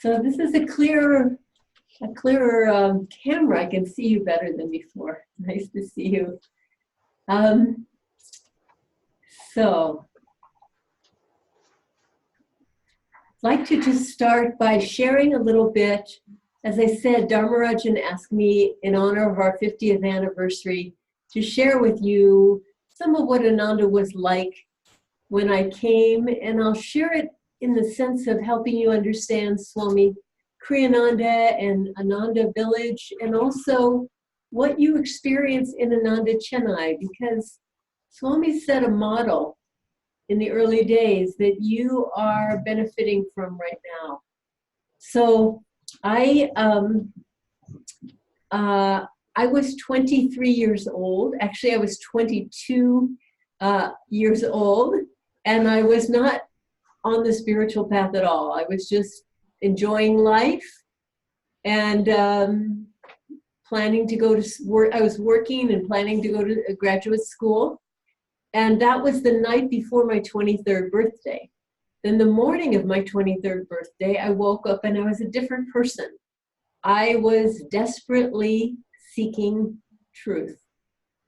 So this is a clearer camera. I can see you better than before. Nice to see you. So I'd like to just start by sharing a little bit. As I said, Dharmarajan asked me in honor of our 50th anniversary to share with you some of what Ananda was like when I came, and I'll share it in the sense of helping you understand Swami Kriyananda and Ananda village, and also what you experience in Ananda Chennai, because Swami set a model in the early days that you are benefiting from right now. So I was 23 years old. Actually, I was 22 years old, and I was not on the spiritual path at all. I was just enjoying life and planning to go to work. I was working and planning to go to a graduate school. And that was the night before my 23rd birthday. Then the morning of my 23rd birthday, I woke up and I was a different person. I was desperately seeking truth.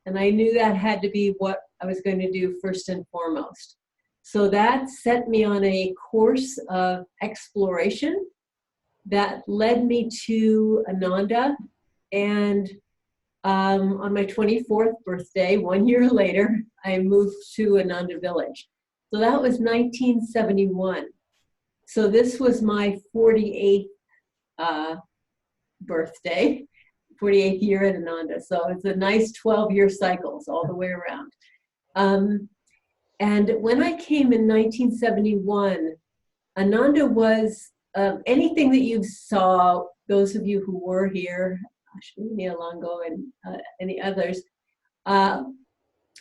And I knew that had to be what I was going to do first and foremost. So that set me on a course of exploration that led me to Ananda. And on my 24th birthday, 1 year later, I moved to Ananda village. So that was 1971. So this was my 48th birthday, 48th year at Ananda. So it's a nice 12-year cycles all the way around. And when I came in 1971, Ananda was anything that you saw, those of you who were here, Ashwini Alongo and any others,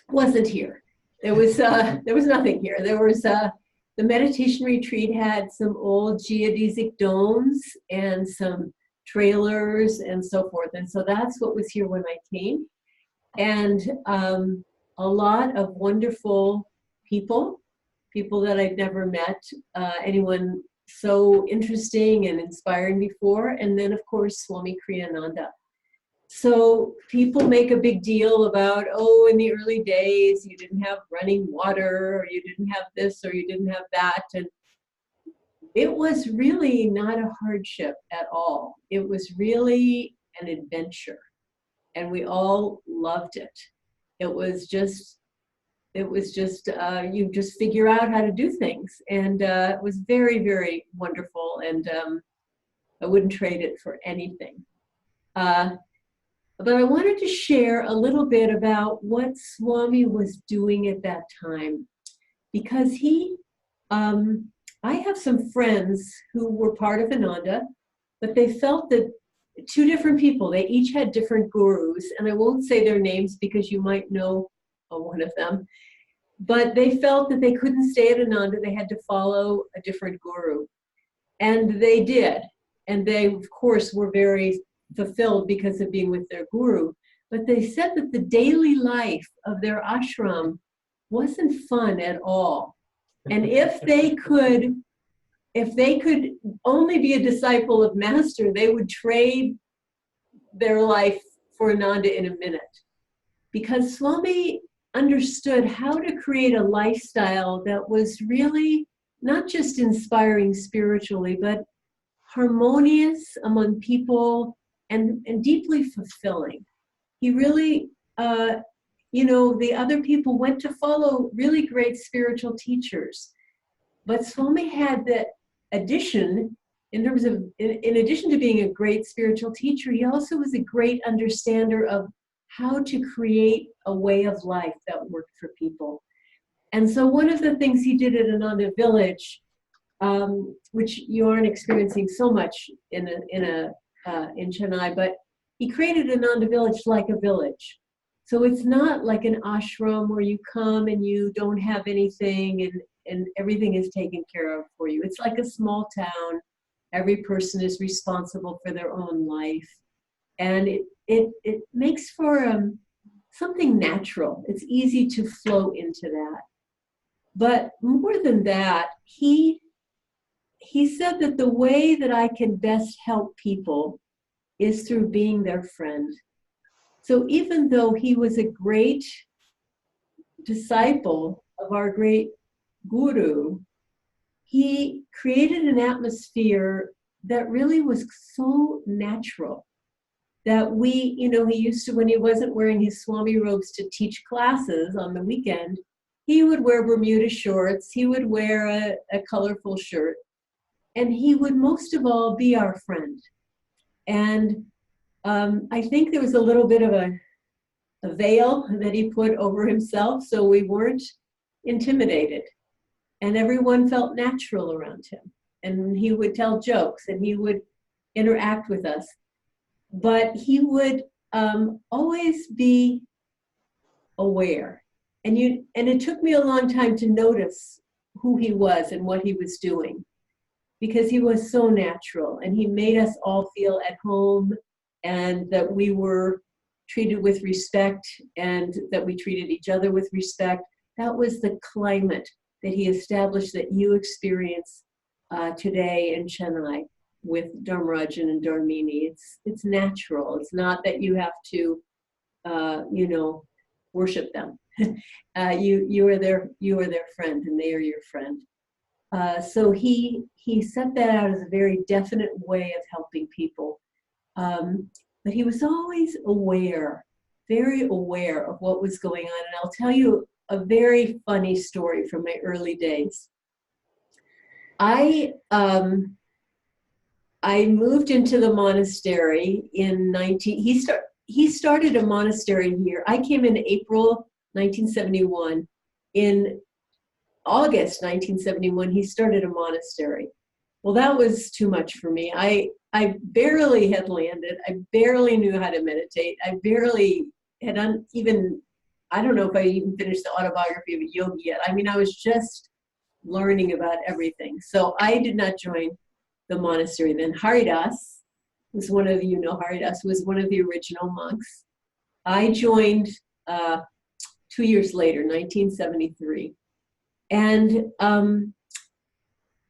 wasn't here. There was nothing here. There was the meditation retreat had some old geodesic domes and some trailers and so forth. And so that's what was here when I came. And a lot of wonderful people that I'd never met, anyone so interesting and inspiring before. And then, of course, Swami Kriyananda. So people make a big deal about, oh, in the early days, you didn't have running water, or you didn't have this, or you didn't have that. And it was really not a hardship at all. It was really an adventure. And we all loved it. It was just you just figure out how to do things. And it was very, very wonderful. And I wouldn't trade it for anything. But I wanted to share a little bit about what Swami was doing at that time, because I have some friends who were part of Ananda, but they felt that two different people, they each had different gurus, and I won't say their names because you might know one of them, but they felt that they couldn't stay at Ananda, they had to follow a different guru. And they did, and they, of course, were very fulfilled because of being with their guru, but they said that the daily life of their ashram wasn't fun at all. And if they could only be a disciple of Master, they would trade their life for Ananda in a minute. Because Swami understood how to create a lifestyle that was really not just inspiring spiritually, but harmonious among people, and deeply fulfilling. He really, the other people went to follow really great spiritual teachers. But Swami had that addition, in terms of, in addition to being a great spiritual teacher, he also was a great understander of how to create a way of life that worked for people. And so one of the things he did at Ananda village, which you aren't experiencing so much in Chennai, but he created Ananda village like a village. So it's not like an ashram where you come and you don't have anything and everything is taken care of for you. It's like a small town. Every person is responsible for their own life. And it makes for something natural. It's easy to flow into that. But more than that, he he said that the way that I can best help people is through being their friend. So even though he was a great disciple of our great guru, he created an atmosphere that really was so natural that we, he used to, when he wasn't wearing his Swami robes to teach classes on the weekend, he would wear Bermuda shorts, he would wear a colorful shirt, and he would most of all be our friend. And I think there was a little bit of a veil that he put over himself, so we weren't intimidated. And everyone felt natural around him. And he would tell jokes and he would interact with us. But he would always be aware. And it took me a long time to notice who he was and what he was doing, because he was so natural and he made us all feel at home and that we were treated with respect and that we treated each other with respect. That was the climate that he established that you experience today in Chennai with Dharmarajan and Dharmini. It's natural. It's not that you have to, worship them. You are their friend, and they are your friend. So he set that out as a very definite way of helping people. But he was always aware, very aware of what was going on. And I'll tell you a very funny story from my early days. I moved into the monastery in he started a monastery here. I came in April 1971. In August 1971, he started a monastery. Well, that was too much for me. I barely had landed. I barely knew how to meditate. I barely had I don't know if I even finished the autobiography of a yogi yet. I mean, I was just learning about everything. So I did not join the monastery. Then Haridas was Haridas was one of the original monks. I joined 2 years later, 1973. And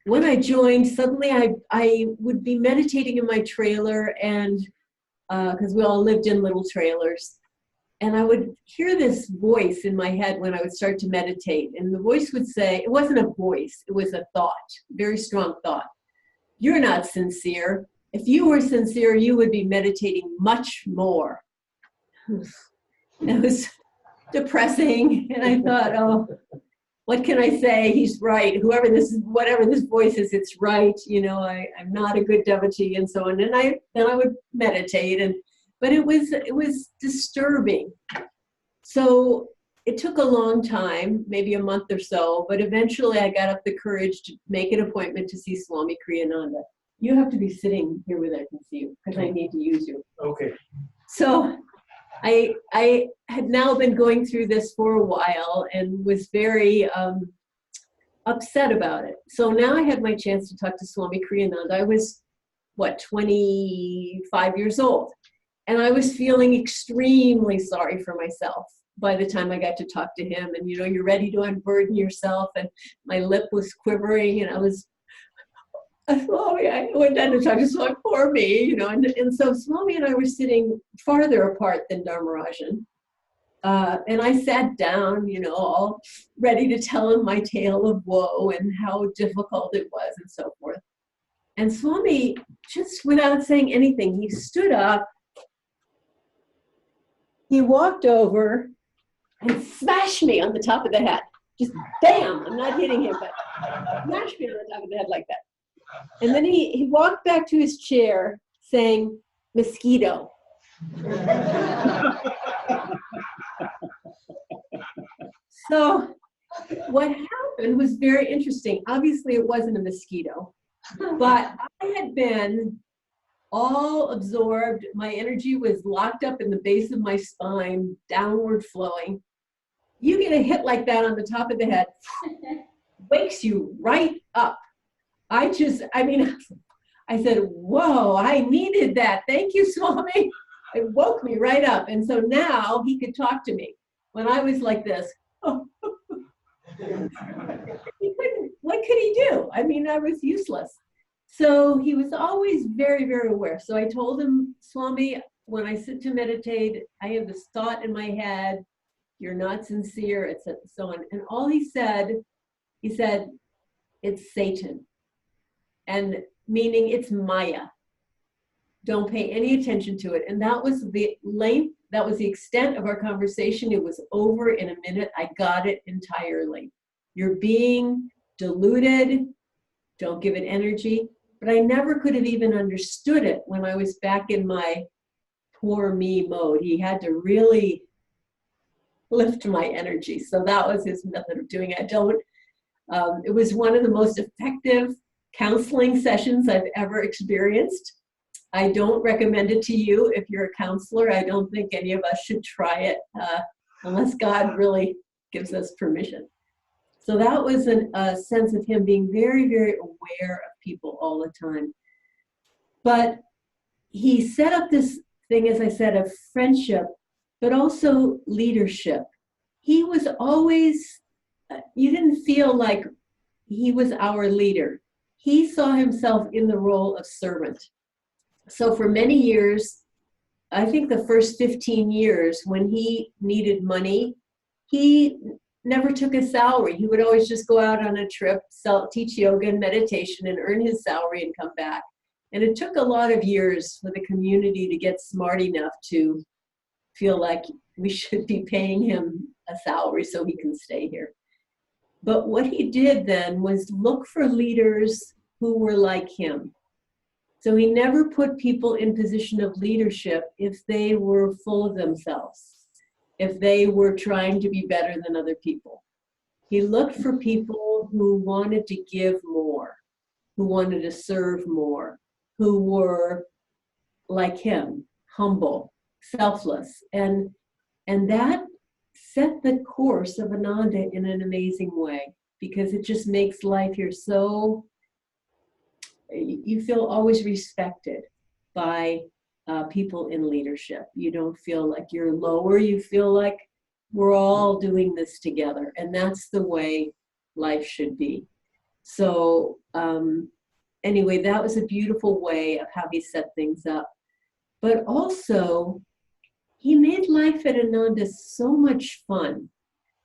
when I joined, suddenly I would be meditating in my trailer, and because we all lived in little trailers, and I would hear this voice in my head when I would start to meditate. And the voice would say, it wasn't a voice, it was a thought, very strong thought. You're not sincere. If you were sincere, you would be meditating much more. It was depressing. And I thought, oh, what can I say? He's right. Whatever this voice is, it's right. I'm not a good devotee and so on. And then I would meditate, but it was disturbing. So it took a long time, maybe a month or so, but eventually I got up the courage to make an appointment to see Swami Kriyananda. You have to be sitting here where I can see you, because I need to use you. Okay. So I had now been going through this for a while and was very upset about it. So now I had my chance to talk to Swami Kriyananda. I was, 25 years old. And I was feeling extremely sorry for myself by the time I got to talk to him. And, you're ready to unburden yourself. And my lip was quivering, and I went down to talk to Swami for me, and so Swami and I were sitting farther apart than Dharmarajan. And I sat down, all ready to tell him my tale of woe and how difficult it was and so forth. And Swami, just without saying anything, he stood up, he walked over and smashed me on the top of the head. Just bam, I'm not hitting him, but smashed me on the top of the head like that. And then he walked back to his chair saying, "Mosquito." So what happened was very interesting. Obviously, it wasn't a mosquito, but I had been all absorbed. My energy was locked up in the base of my spine, downward flowing. You get a hit like that on the top of the head, wakes you right up. I said, whoa, I needed that. Thank you, Swami. It woke me right up. And so now he could talk to me. When I was like this, what could he do? I was useless. So he was always very, very aware. So I told him, Swami, when I sit to meditate, I have this thought in my head, you're not sincere, it's so on. And all he said, it's Satan. And meaning it's Maya. Don't pay any attention to it. And that was the length, that was the extent of our conversation. It was over in a minute. I got it entirely. You're being deluded. Don't give it energy. But I never could have even understood it when I was back in my poor me mode. He had to really lift my energy. So that was his method of doing it. It was one of the most effective counseling sessions I've ever experienced. I don't recommend it to you if you're a counselor. I don't think any of us should try it unless God really gives us permission. So that was a sense of him being very, very aware of people all the time. But he set up this thing, as I said, of friendship, but also leadership. He was always, you didn't feel like he was our leader. He saw himself in the role of servant. So for many years, I think the first 15 years, when he needed money, he never took a salary. He would always just go out on a trip, teach yoga and meditation, and earn his salary and come back. And it took a lot of years for the community to get smart enough to feel like we should be paying him a salary so he can stay here. But what he did then was look for leaders who were like him. So he never put people in position of leadership if they were full of themselves, if they were trying to be better than other people. He looked for people who wanted to give more, who wanted to serve more, who were like him, humble, selfless. And that set the course of Ananda in an amazing way, because it just makes life here so, you feel always respected by people in leadership. You don't feel like you're lower. You feel like we're all doing this together. And that's the way life should be. So anyway, that was a beautiful way of how he set things up. But also, he made life at Ananda so much fun.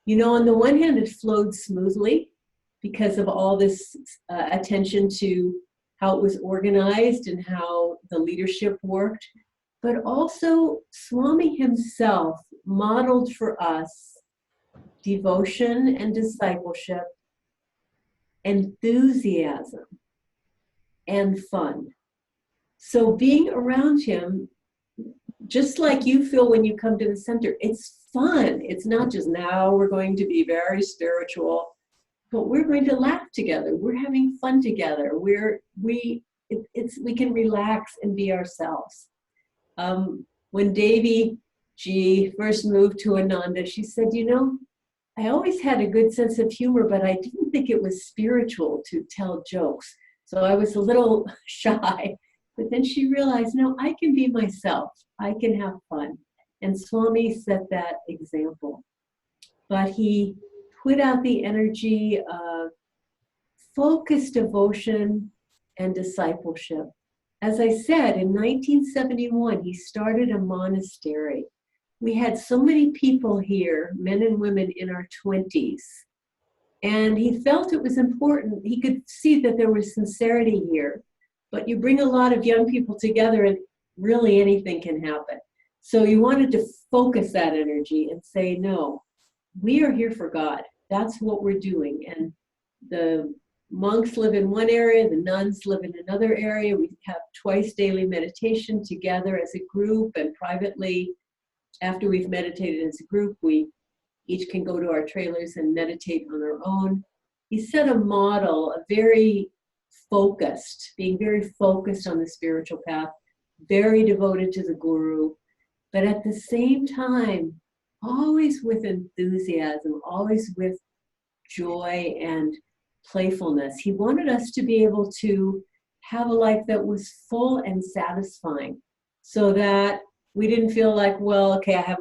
You know, on the one hand, it flowed smoothly because of all this attention to how it was organized and how the leadership worked. But also, Swami himself modeled for us devotion and discipleship, enthusiasm, and fun. So being around him, just like you feel when you come to the center, it's fun. It's not just now we're going to be very spiritual, but we're going to laugh together. We're having fun together. We can relax and be ourselves. When Devi Ji first moved to Ananda, she said, you know, I always had a good sense of humor, but I didn't think it was spiritual to tell jokes. So I was a little shy. But then she realized, no, I can be myself. I can have fun. And Swami set that example. But he put out the energy of focused devotion and discipleship. As I said, in 1971, he started a monastery. We had so many people here, men and women in our 20s. And he felt it was important. He could see that there was sincerity here. But you bring a lot of young people together and really anything can happen. So you wanted to focus that energy and say, no, we are here for God. That's what we're doing. And the monks live in one area, the nuns live in another area. We have twice daily meditation together as a group and privately. After we've meditated as a group, we each can go to our trailers and meditate on our own. He set a model, a very focused, being very focused on the spiritual path, very devoted to the guru, but at the same time, always with enthusiasm, always with joy and playfulness. He wanted us to be able to have a life that was full and satisfying, so that we didn't feel like, well, okay, I have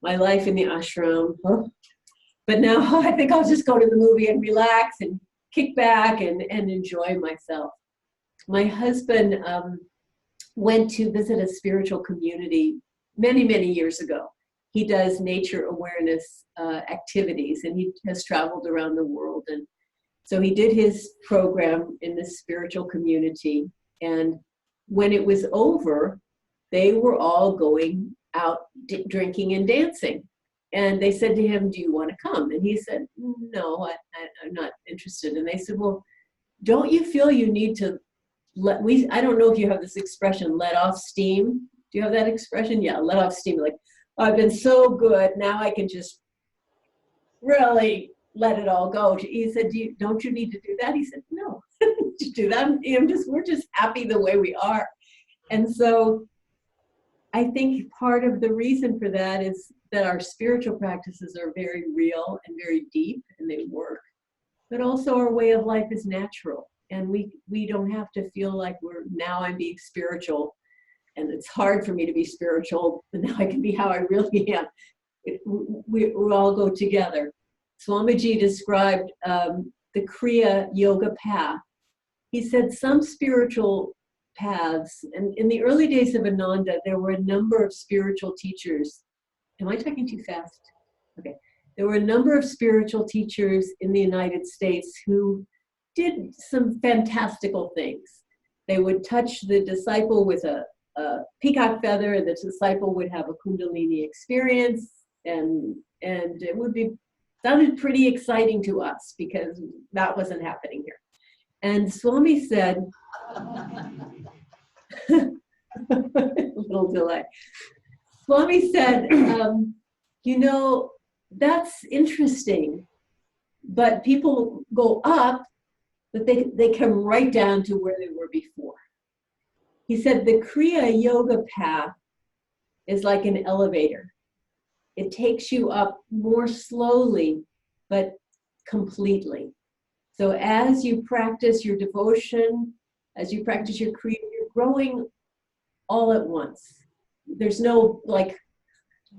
my life in the ashram, but now I think I'll just go to the movie and relax and kick back and enjoy myself. my husband went to visit a spiritual community many, many years ago. He does nature awareness activities, and he has traveled around the world. And so he did his program in this spiritual community. And when it was over, they were all going out drinking and dancing. And they said to him, "Do you want to come?" And he said, "No, I'm not interested." And they said, "Well, don't you feel you need to I don't know if you have this expression, let off steam. Do you have that expression? Yeah, let off steam. Like, oh, I've been so good, now I can just really let it all go." He said, don't you need to do that? He said, "No, to do that. We're just happy the way we are." And so I think part of the reason for that is that our spiritual practices are very real and very deep, and they work. But also our way of life is natural. And we don't have to feel like I'm being spiritual, and it's hard for me to be spiritual, but now I can be how I really am. We all go together. Swamiji described the Kriya Yoga path. He said some spiritual paths, and in the early days of Ananda, there were a number of spiritual teachers. Am I talking too fast? Okay. There were a number of spiritual teachers in the United States who did some fantastical things. They would touch the disciple with a peacock feather, and the disciple would have a Kundalini experience, and it sounded pretty exciting to us because that wasn't happening here. And Swami said, little delay. Swami said, that's interesting, but people go up, but they come right down to where they were before. He said the Kriya Yoga path is like an elevator. It takes you up more slowly, but completely. So as you practice your devotion, as you practice your Kriya, you're growing all at once. There's no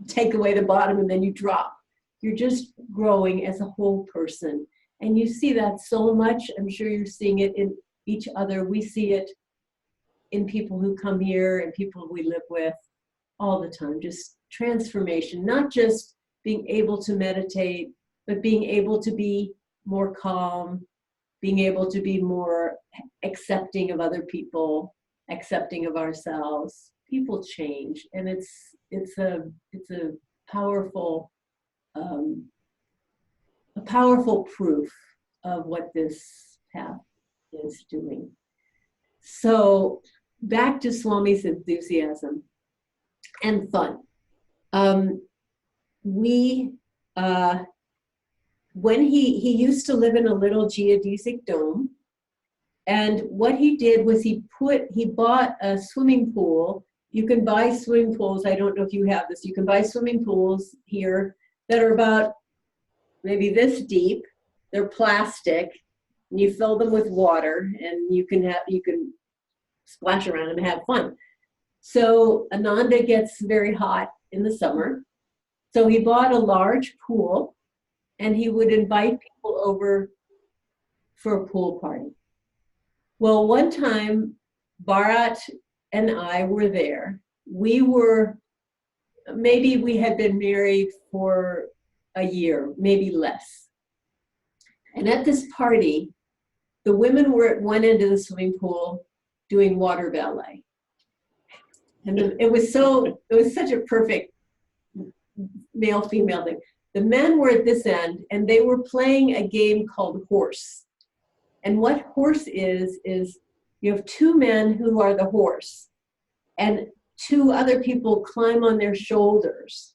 take away the bottom and then you drop. You're just growing as a whole person. And you see that so much. I'm sure you're seeing it in each other. We see it in people who come here and people we live with all the time. Just transformation, not just being able to meditate, but being able to be more calm, being able to be more accepting of other people, accepting of ourselves. People change, and it's a powerful proof of what this path is doing. So back to Swami's enthusiasm and fun. When he used to live in a little geodesic dome, and what he did was he bought a swimming pool. You can buy swimming pools. I don't know if you have this. You can buy swimming pools here that are about maybe this deep. They're plastic, and you fill them with water, and you can splash around them and have fun. So Ananda gets very hot in the summer. So he bought a large pool, and he would invite people over for a pool party. Well, one time, Bharat and I were there. Maybe we had been married for a year, maybe less. And at this party, the women were at one end of the swimming pool doing water ballet. And it was such a perfect male-female thing. The men were at this end, and they were playing a game called horse. And what horse is you have two men who are the horse, and two other people climb on their shoulders.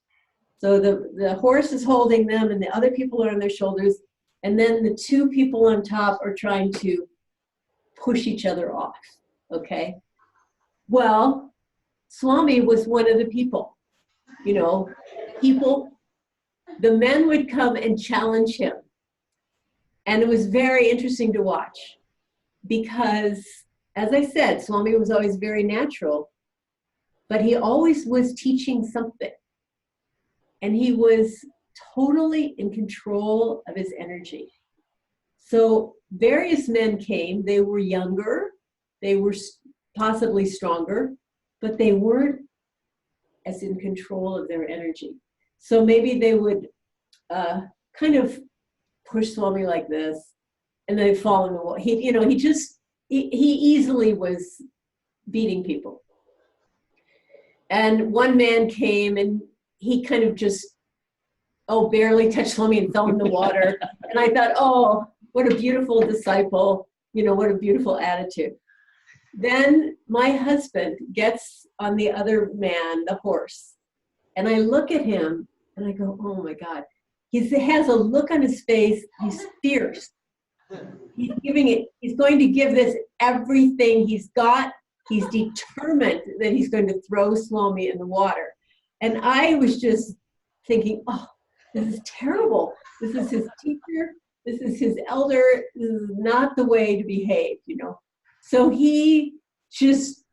So the horse is holding them, and the other people are on their shoulders, and then the two people on top are trying to push each other off, okay? Well, Swami was one of the people, the men would come and challenge him. And it was very interesting to watch because, as I said, Swami was always very natural, but he always was teaching something. And he was totally in control of his energy. So various men came. They were younger, They were possibly stronger, but they weren't as in control of their energy. So maybe they would kind of push Swami like this, and then fall in the wall. He easily was beating people. And one man came and he kind of just, barely touched Swami and fell in the water. And I thought, oh, what a beautiful disciple, what a beautiful attitude. Then my husband gets on the other man, the horse, and I look at him and I go, oh my God. He has a look on his face, he's fierce. He's going to give this everything he's got. He's determined that he's going to throw Swami in the water. And I was just thinking, oh, this is terrible. This is his teacher. This is his elder. This is not the way to behave, So he just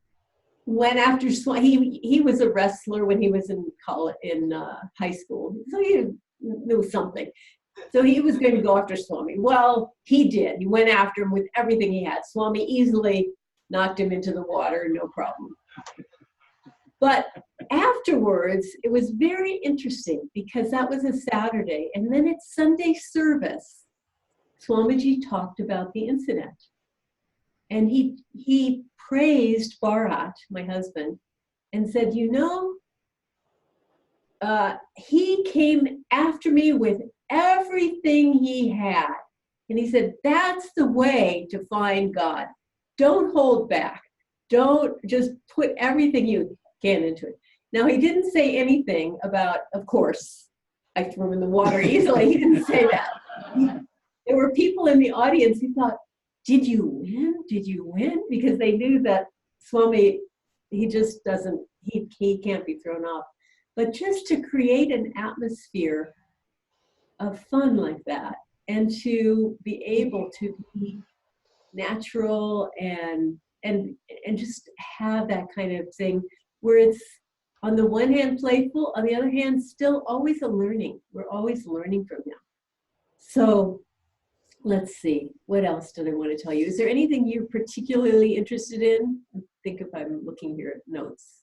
went after Swami. He was a wrestler when he was in college, in high school. So he knew something. So he was going to go after Swami. Well, he did. He went after him with everything he had. Swami easily knocked him into the water, no problem. But afterwards, it was very interesting because that was a Saturday. And then at Sunday service, Swamiji talked about the incident. And he praised Bharat, my husband, and said, he came after me with everything he had. And he said, that's the way to find God. Don't hold back. Don't just put everything you can into it. Now, he didn't say anything about, of course, I threw him in the water easily. He didn't say that. There were people in the audience who thought, did you win? Did you win? Because they knew that Swami, he just doesn't, he can't be thrown off. But just to create an atmosphere of fun like that, and to be able to be natural and just have that kind of thing where it's on the one hand playful, on the other hand still always a learning. We're always learning from him. So let's see, what else did I want to tell you? Is there anything you're particularly interested in? I think if I'm looking here at notes.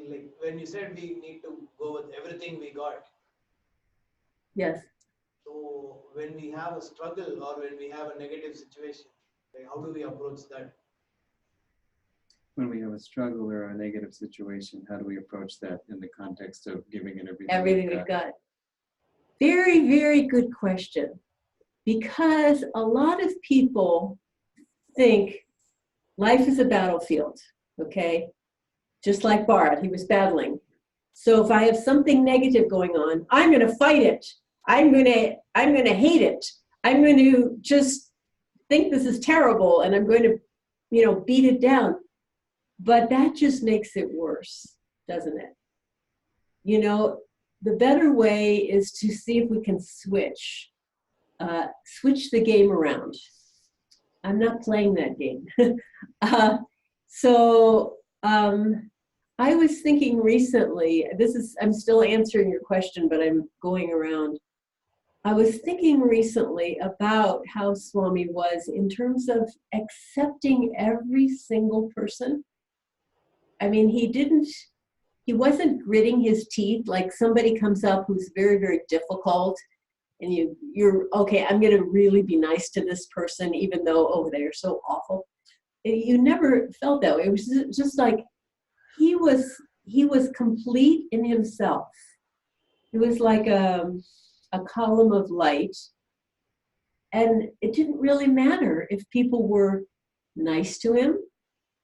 Like when you said we need to go with everything we got. Yes. So when we have a struggle or when we have a negative situation, like how do we approach that? When we have a struggle or a negative situation, how do we approach that in the context of giving it everything? Everything we've got. Very, very good question. Because a lot of people think life is a battlefield, okay? Just like Bharat, he was battling. So if I have something negative going on, I'm going to fight it. I'm going to hate it. I'm going to just think this is terrible, and I'm going to, beat it down. But that just makes it worse, doesn't it? The better way is to see if we can switch the game around. I'm not playing that game. I was thinking recently, I'm still answering your question, but I'm going around. I was thinking recently about how Swami was in terms of accepting every single person. I mean, he wasn't gritting his teeth like somebody comes up who's very, very difficult, and you're okay, I'm going to really be nice to this person, even though, they're so awful. You never felt that way. It was just like he was complete in himself. It was like a column of light, and it didn't really matter if people were nice to him,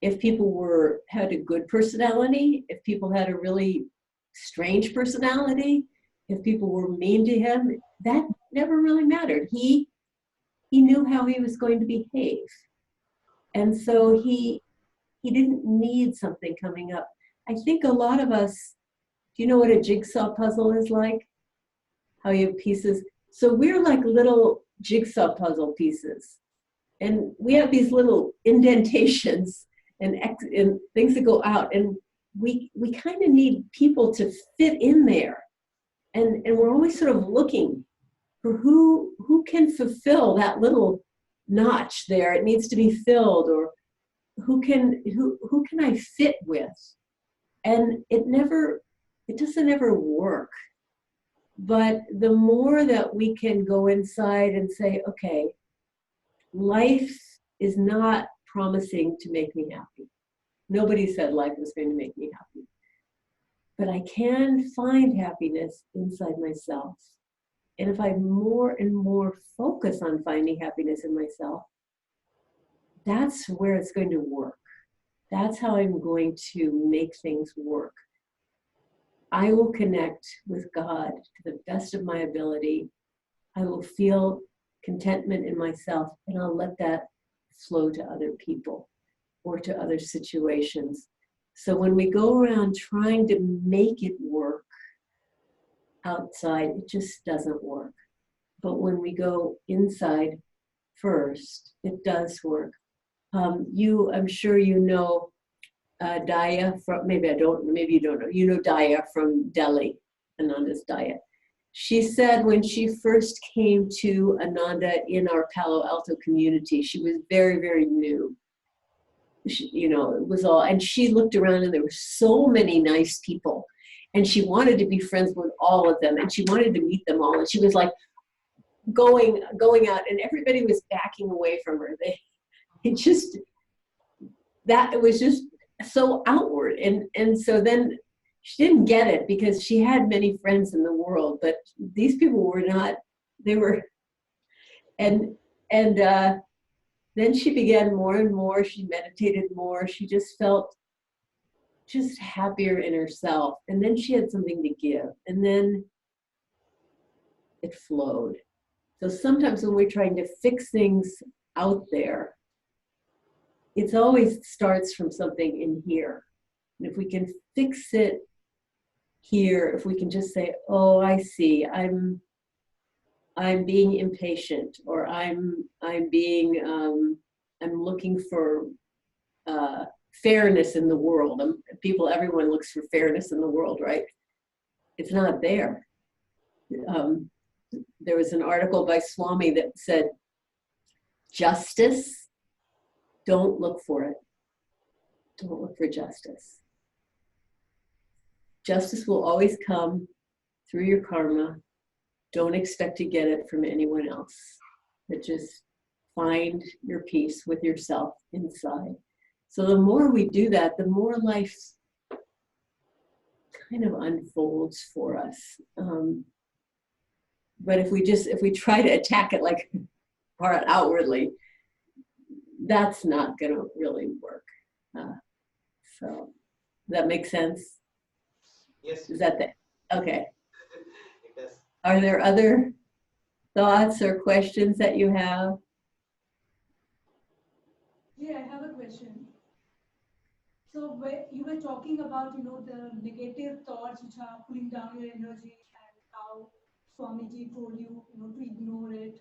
if people had a good personality, if people had a really strange personality, if people were mean to him. That never really mattered. He knew how he was going to behave. And so he didn't need something coming up. I think a lot of us, do you know what a jigsaw puzzle is like? How you have pieces. So we're like little jigsaw puzzle pieces. And we have these little indentations. and things that go out. And we kind of need people to fit in there. And we're always sort of looking for who can fulfill that little notch there. It needs to be filled, or who can I fit with? And it doesn't ever work. But the more that we can go inside and say, okay, life is not promising to make me happy. Nobody said life was going to make me happy. But I can find happiness inside myself. And if I more and more focus on finding happiness in myself, that's where it's going to work. That's how I'm going to make things work. I will connect with God to the best of my ability. I will feel contentment in myself, and I'll let that flow to other people or to other situations. So when we go around trying to make it work outside, it just doesn't work. But when we go inside first, it does work. I'm sure you know Daya from, maybe you don't know, you know Daya from Delhi, Ananda's Daya. She said when she first came to Ananda in our Palo Alto community, she was very, very new. It was all, and she looked around and there were so many nice people, and she wanted to be friends with all of them, and she wanted to meet them all, and she was like going out, and everybody was backing away from her. It was just so outward, and so then she didn't get it because she had many friends in the world, but these people were not. They were, and then she began more and more. She meditated more. She just felt just happier in herself, and then she had something to give, and then it flowed. So sometimes when we're trying to fix things out there, it always starts from something in here. And if we can fix it here, if we can just say, oh, I see, I'm being impatient, or I'm looking for fairness in the world. Everyone looks for fairness in the world, right? It's not there. There was an article by Swami that said, justice, don't look for it. Don't look for justice. Justice will always come through your karma. Don't expect to get it from anyone else. But just find your peace with yourself inside. So the more we do that, the more life kind of unfolds for us. But if we try to attack it like outwardly, that's not going to really work. So does that make sense? Yes. Is that okay? It does. Are there other thoughts or questions that you have? Yeah, I have a question. So where you were talking about, the negative thoughts which are pulling down your energy, and how Swamiji told you, to ignore it,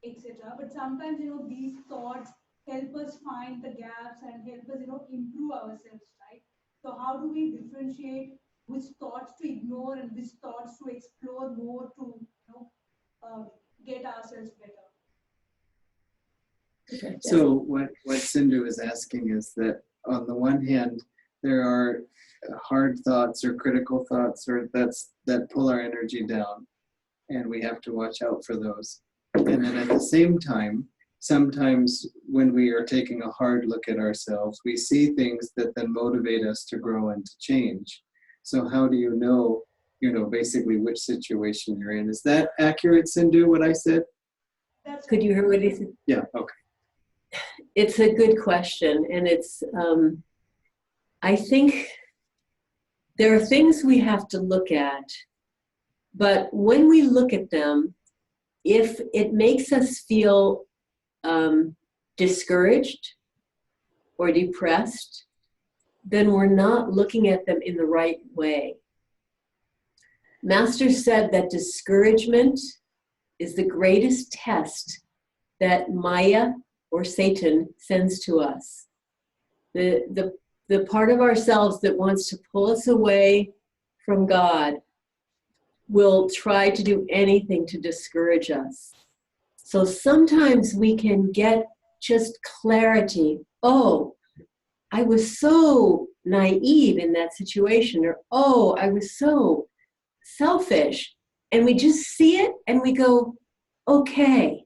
etc. But sometimes, these thoughts help us find the gaps and help us, improve ourselves, right? So how do we differentiate which thoughts to ignore and which thoughts to explore more to, get ourselves better? Okay. So what Sindhu is asking is that on the one hand, there are hard thoughts or critical thoughts that pull our energy down, and we have to watch out for those. And then at the same time, sometimes when we are taking a hard look at ourselves, we see things that then motivate us to grow and to change. So how do you know, basically which situation you're in? Is that accurate, Sindhu, what I said? Could you hear what he said? Yeah, okay. It's a good question, and it's, I think there are things we have to look at, but when we look at them, if it makes us feel discouraged or depressed, then we're not looking at them in the right way. Master said that discouragement is the greatest test that Maya or Satan sends to us. The part of ourselves that wants to pull us away from God will try to do anything to discourage us. So sometimes we can get just clarity. Oh, I was so naive in that situation, or oh, I was so selfish. And we just see it and we go, okay,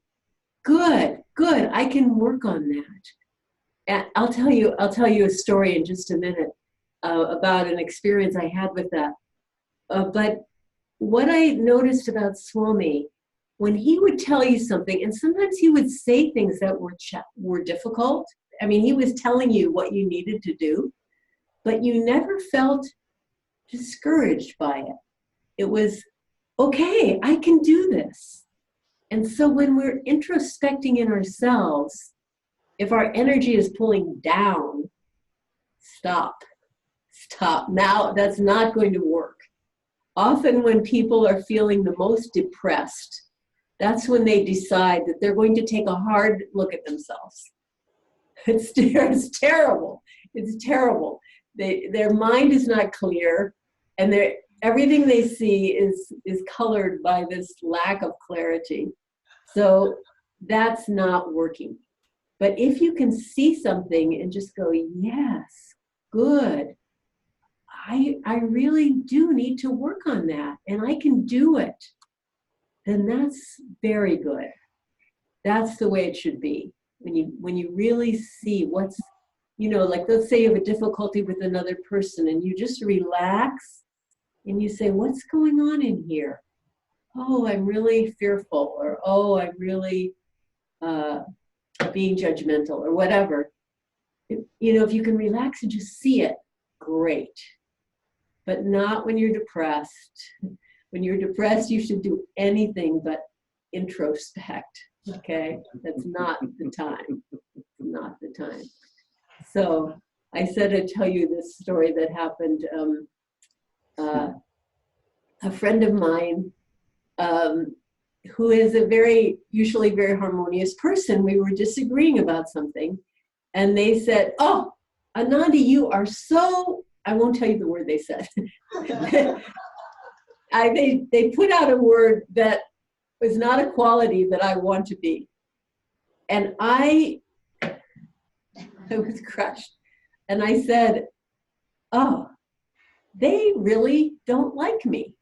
good, I can work on that. And I'll tell you a story in just a minute about an experience I had with that. But what I noticed about Swami, when he would tell you something, and sometimes he would say things that were difficult. I mean, he was telling you what you needed to do, but you never felt discouraged by it. It was, okay, I can do this. And so when we're introspecting in ourselves, if our energy is pulling down, stop. Now, that's not going to work. Often when people are feeling the most depressed, that's when they decide that they're going to take a hard look at themselves. It's terrible. It's terrible. Their mind is not clear, and everything they see is colored by this lack of clarity. So that's not working. But if you can see something and just go, yes, good, I really do need to work on that, and I can do it, then that's very good. That's the way it should be. When you really see what's, like let's say you have a difficulty with another person and you just relax and you say, what's going on in here? Oh, I'm really fearful, or oh, I'm really being judgmental, or whatever. If you can relax and just see it, great. But not when you're depressed. When you're depressed, you should do anything but introspect, okay? That's not the time, not the time. So I said I'd tell you this story that happened. A friend of mine, who is usually very harmonious person, we were disagreeing about something, and they said, oh, Anandi, you are so, I won't tell you the word they said. They put out a word that was not a quality that I want to be. And I was crushed. And I said, oh, they really don't like me.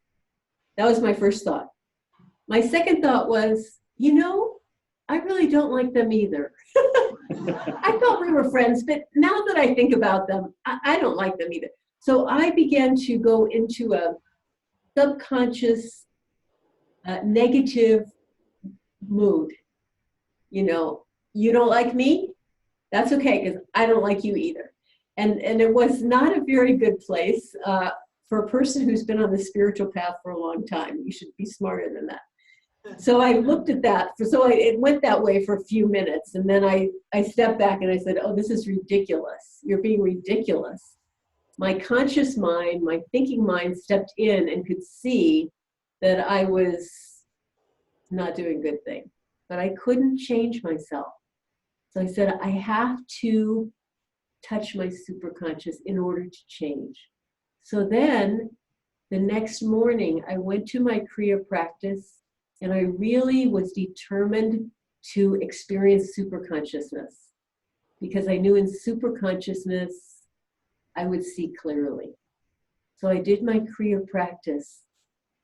That was my first thought. My second thought was, I really don't like them either. I thought we were friends, but now that I think about them, I don't like them either. So I began to go into a subconscious negative mood. You don't like me? That's okay, because I don't like you either. And it was not a very good place for a person who's been on the spiritual path for a long time. You should be smarter than that. So I looked at that. It went that way for a few minutes. And then I stepped back and I said, oh, this is ridiculous. You're being ridiculous. My conscious mind, my thinking mind stepped in and could see that I was not doing a good thing. But I couldn't change myself. So I said, I have to touch my superconscious in order to change. So then the next morning, I went to my Kriya practice, and I really was determined to experience superconsciousness, because I knew in superconsciousness, I would see clearly. So I did my Kriya practice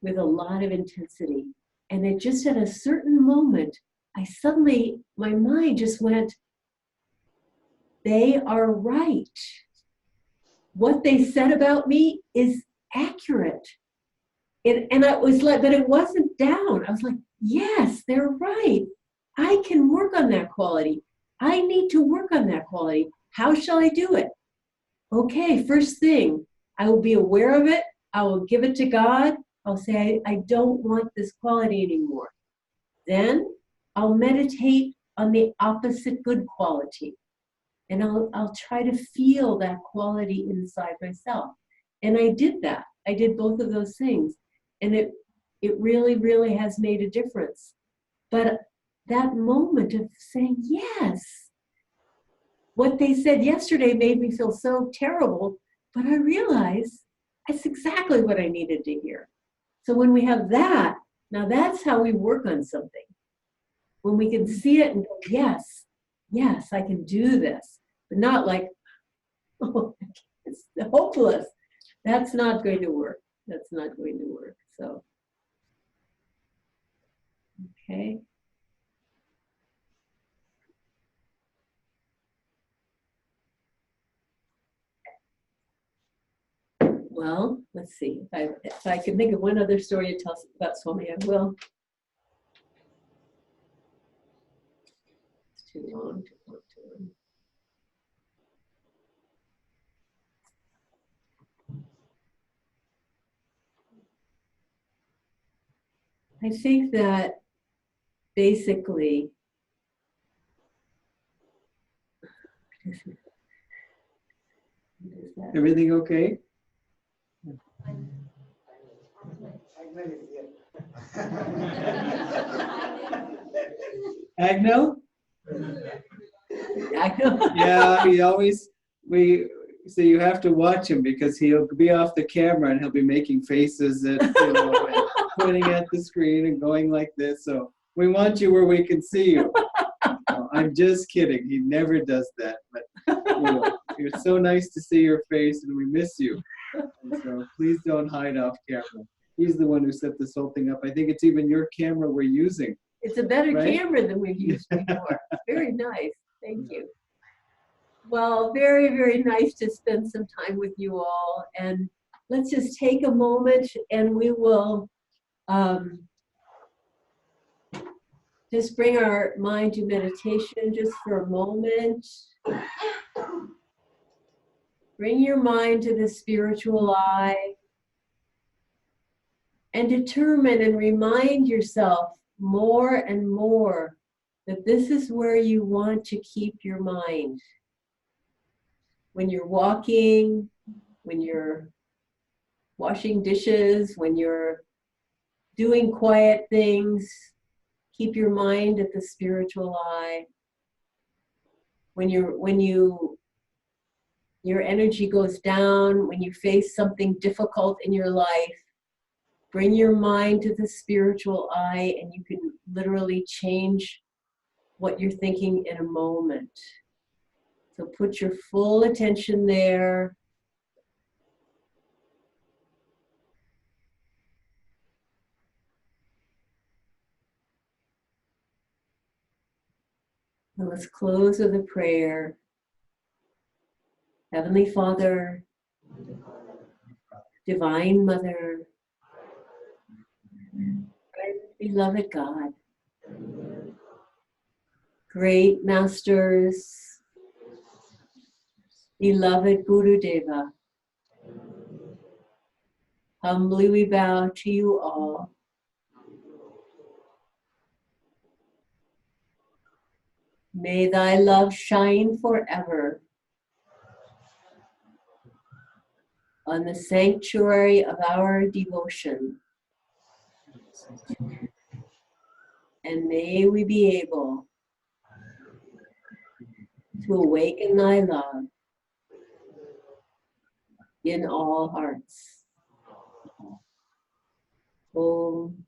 with a lot of intensity. And it just at a certain moment, my mind just went, they are right. What they said about me is accurate. And I was like, but it wasn't down. I was like, yes, they're right. I can work on that quality. I need to work on that quality. How shall I do it? Okay, first thing, I will be aware of it. I will give it to God. I'll say, I don't want this quality anymore. Then I'll meditate on the opposite good quality. And I'll try to feel that quality inside myself. And I did that. I did both of those things. And it really, really has made a difference. But that moment of saying, yes, what they said yesterday made me feel so terrible, but I realized that's exactly what I needed to hear. So when we have that, now that's how we work on something. When we can see it and go, yes, yes, I can do this, but not like, oh, it's hopeless. That's not going to work. That's not going to work. So, okay. Well, let's see. If I can think of one other story to tell us about Swami, I will. It's too long, too long, too long. I think that basically, Everything okay? Agnel? Yeah, he always, so you have to watch him because he'll be off the camera and he'll be making faces at, you know, and pointing at the screen and going like this. So we want you where we can see you. No, I'm just kidding. He never does that. But you know, it's so nice to see your face and we miss you. And so please don't hide off camera. He's the one who set this whole thing up. I think it's even your camera we're using. It's a better Right? camera than we've used before. Very nice. Thank you. Well, very, very nice to spend some time with you all. And let's just take a moment and we will just bring our mind to meditation just for a moment. Bring your mind to the spiritual eye and determine and remind yourself more and more that this is where you want to keep your mind. When you're walking, when you're washing dishes, when you're doing quiet things, keep your mind at the spiritual eye. When your energy goes down, when you face something difficult in your life, bring your mind to the spiritual eye and you can literally change what you're thinking in a moment. So put your full attention there. And let's close with a prayer. Heavenly Father, Divine Mother, beloved God, great masters, beloved Guru Deva, humbly we bow to you all. May thy love shine forever on the sanctuary of our devotion. And may we be able to awaken thy love in all hearts. Om